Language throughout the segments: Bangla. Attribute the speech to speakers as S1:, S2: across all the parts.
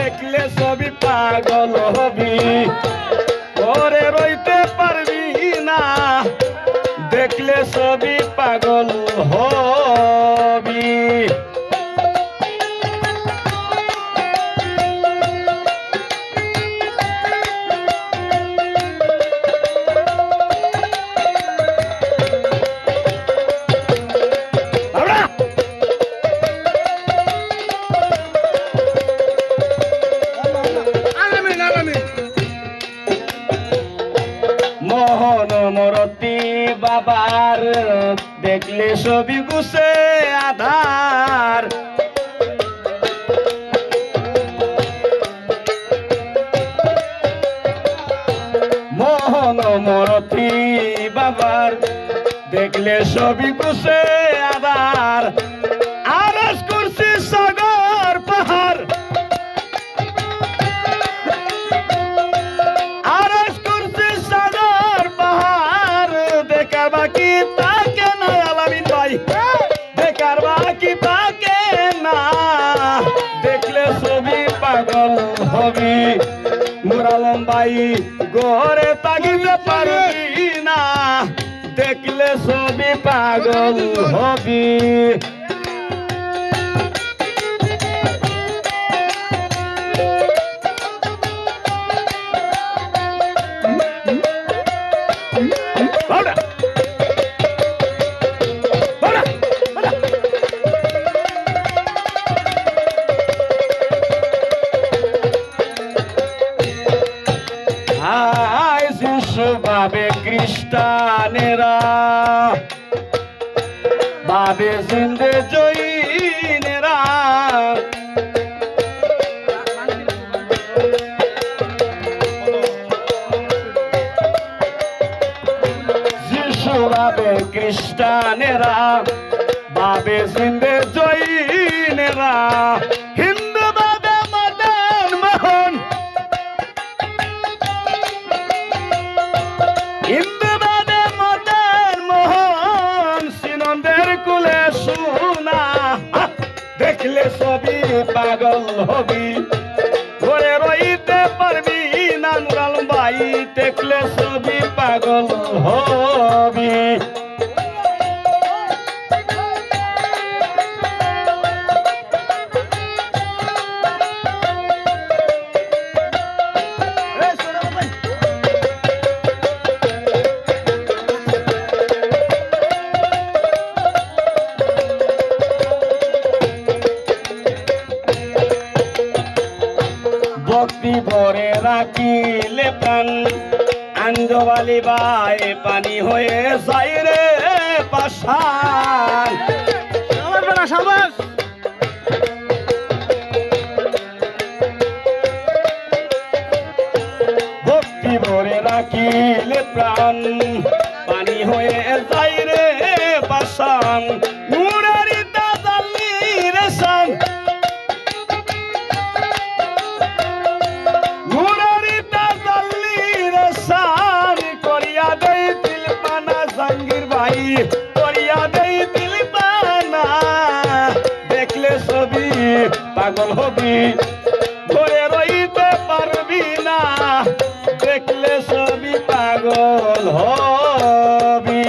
S1: দেখলে ছবি পাগল হবি ওরে রইতে পারবি না দেখলে ছবি পাগল হবি মোহন মরতি বাবার দেখলে ছবি গুছে আধার মোহন মরতি বাবার দেখলে ছবি গুছে আধার আরজ করছি সাগর পাহাড় বাকি তাকে না আলামিন ভাই দেখার বাকি তাকে না দেখলে ছবি পাগল হবি মুরালম ভাই ঘরে তাকিতে পারবি না দেখলে ছবি পাগল হবি বাবে খ্রিস্টানেরা বাবে জিন্দে জৈনেরা যিশু বাবে খ্রিস্টানেরা বাবে জিন্দে জৈনেরা হিন্দু বাবে মদন মোহন হিন্দু বাবে মদন মোহন সিনন্দের কুলে সোনা দেখলে ছবি পাগল হবি ঘরে রইতে পারবি না নুরাল ভাই দেখলে ছবি পাগল হবি ভক্তি ভরে রাখিলে প্রাণ আঞ্জবালি বাই পানি হয়ে যায় রে পাশান ভক্তি ভরে রাখিলে প্রাণ পানি হয়ে যায় রে পাশান মুরারি দাদালি রে সান করিয়া দেই দিল পানা দেখলে ছবি পাগল হবি ঘরে রইতে পারবি না দেখলে ছবি পাগল হবি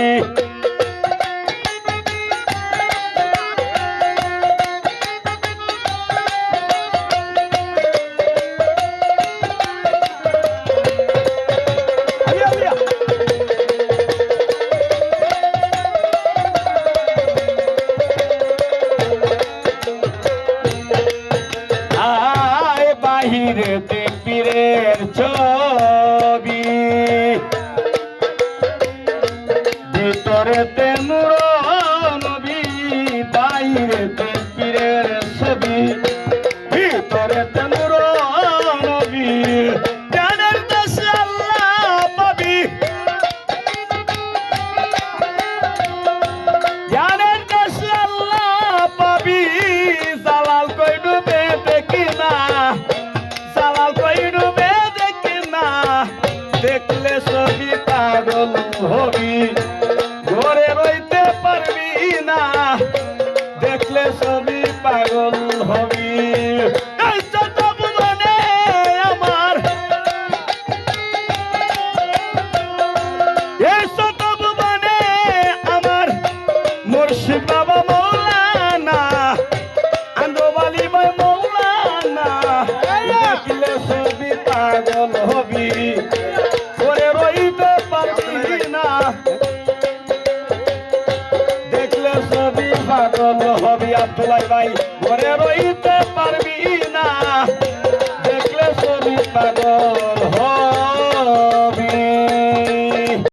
S1: বাহিরেতে পীরের ছবি ভিতরেতে নূর নবী বাহিরেতে পীরের ছবি ভিতরেতে নূর নবী জানের দেশে আল্লাহ পাবি জানের দেশে আল্লাহ পাবি জালাল কই ডুবে দেখি না দেখলে ছবি পাগল হবি ঘরে রইতে পারবি না দেখলে ছবি পাগল হবি মনে পাগল হবি আব্দুল্লাহ ভাই ঘরে রইতে পারবি না দেখলে ছবি পাগল